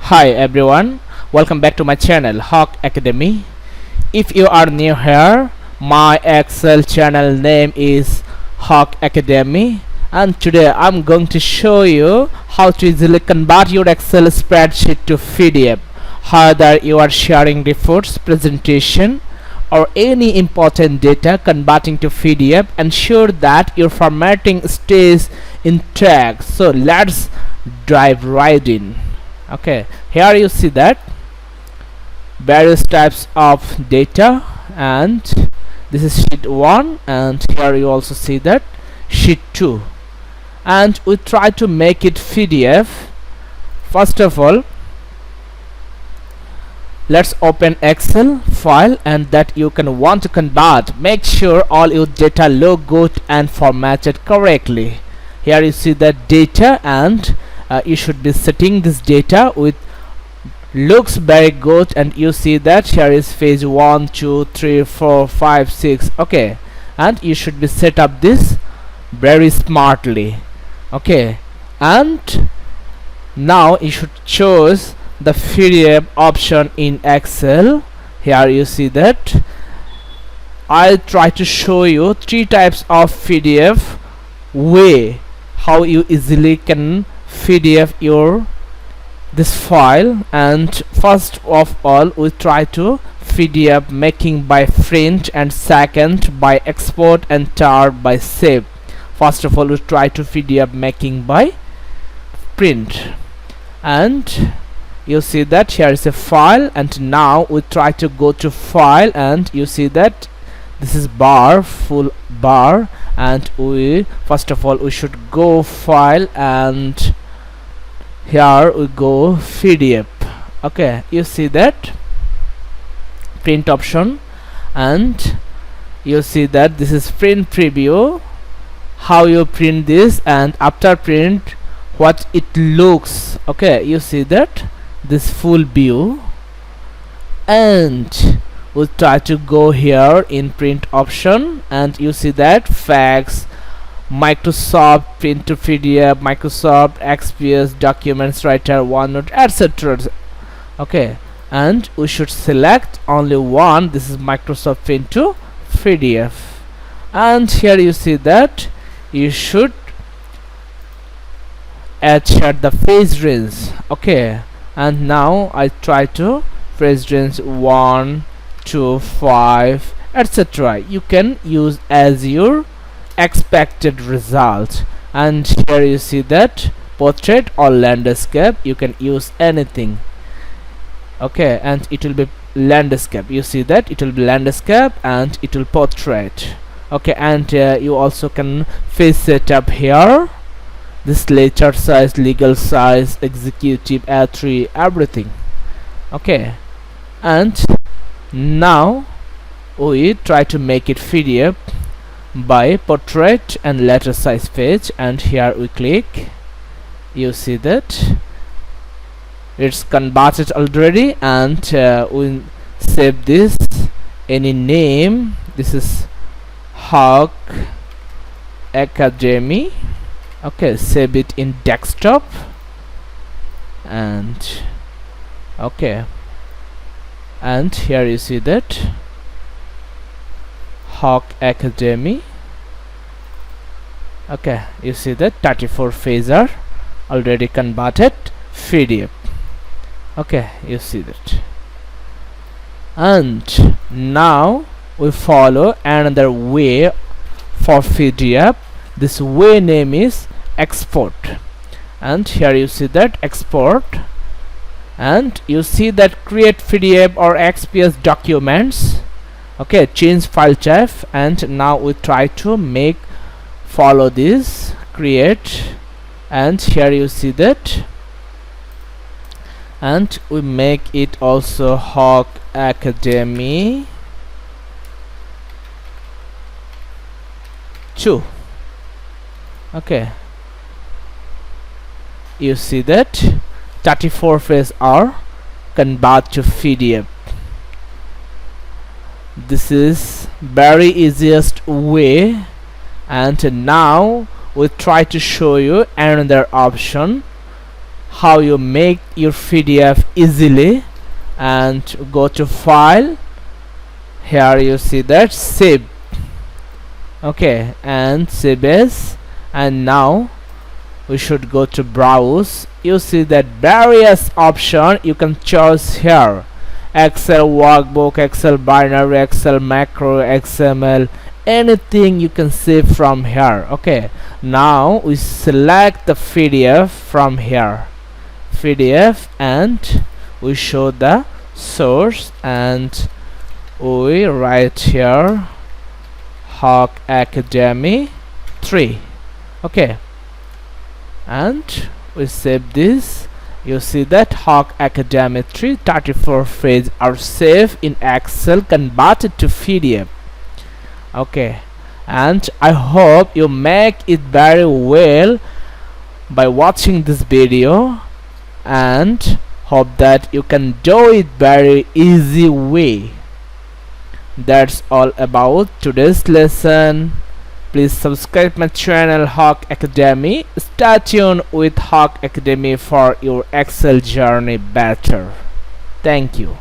Hi everyone, welcome back to my channel Hawk Academy. If you are new here, my Excel channel name is Hawk Academy, and today I'm going to show you how to easily convert your Excel spreadsheet to PDF. Whether you are sharing reports, presentation, or any important data, converting to PDF, ensure that your formatting stays intact. So let's dive right in. Okay, here you see that various types of data, and this is sheet 1, and here you also see that sheet 2, and we try to make it PDF. First of all, let's open Excel file and that you can want to convert. Make sure all your data look good and formatted correctly. Here you see that data, and you should be setting this data with looks very good, and you see that here is page 1 2 3 4 5 6. Okay, and you should be set up this very smartly. Okay, and now you should choose the PDF option in Excel. Here you see that I'll try to show you 3 types of PDF way how you easily can PDF your this file. And first of all, we try to PDF making by print, and second by export, and third by save. First of all, we try to PDF making by print, and you see that here is a file, and now we try to go to file, and you see that this is bar, full bar, and we first of all we should go file, and here we go PDF. Okay, you see that print option, and you see that this is print preview, how you print this, and after print what it looks. Okay, you see that this full view, and we'll try to go here in print option, and you see that fax, Microsoft Print to PDF, Microsoft XPS, Documents Writer, OneNote, etc. Okay, and we should select only one. This is Microsoft Print to PDF, and here you see that you should add the page range. Okay, and now I try to page range 1 2 5 etc. You can use as your expected result, and here you see that portrait or landscape, you can use anything. Okay, and it will be landscape. You see that it will be landscape and it will portrait. Okay, and you also can face setup here, this letter size, legal size, executive, A3, everything. Okay, and now we try to make it PDF by portrait and letter size page, and here we click. You see that it's converted already, and we save this any name. This is Hawk Academy. Okay, save it in desktop, and okay, and here you see that Hawk Academy. Okay, you see that 34 pages are already converted PDF. Okay, you see that, and now we follow another way for PDF. This way name is export, and here you see that export, and you see that create PDF or XPS documents. Okay, change file type, and now we try to make follow this create, and here you see that, and we make it also Hawk Academy 2. Okay, you see that 34 pages are convert to PDF. This is very easiest way, and now we try to show you another option how you make your PDF easily, and go to file. Here you see that save. Okay, and save as. And now we should go to browse. You see that various option you can choose here: Excel workbook, Excel binary, Excel macro, XML, anything you can save from here. Okay, now we select the PDF from here, PDF, and we show the source, and we write here Hawk Academy 3. Okay, and we save this. You see that Hawk Academy 3 34 pages are saved in Excel, converted to PDF. Okay, and I hope you make it very well by watching this video, and hope that you can do it very easy way. That's all about today's lesson. Please subscribe my channel Hawk Academy. Stay tuned with Hawk Academy for your Excel journey better. Thank you.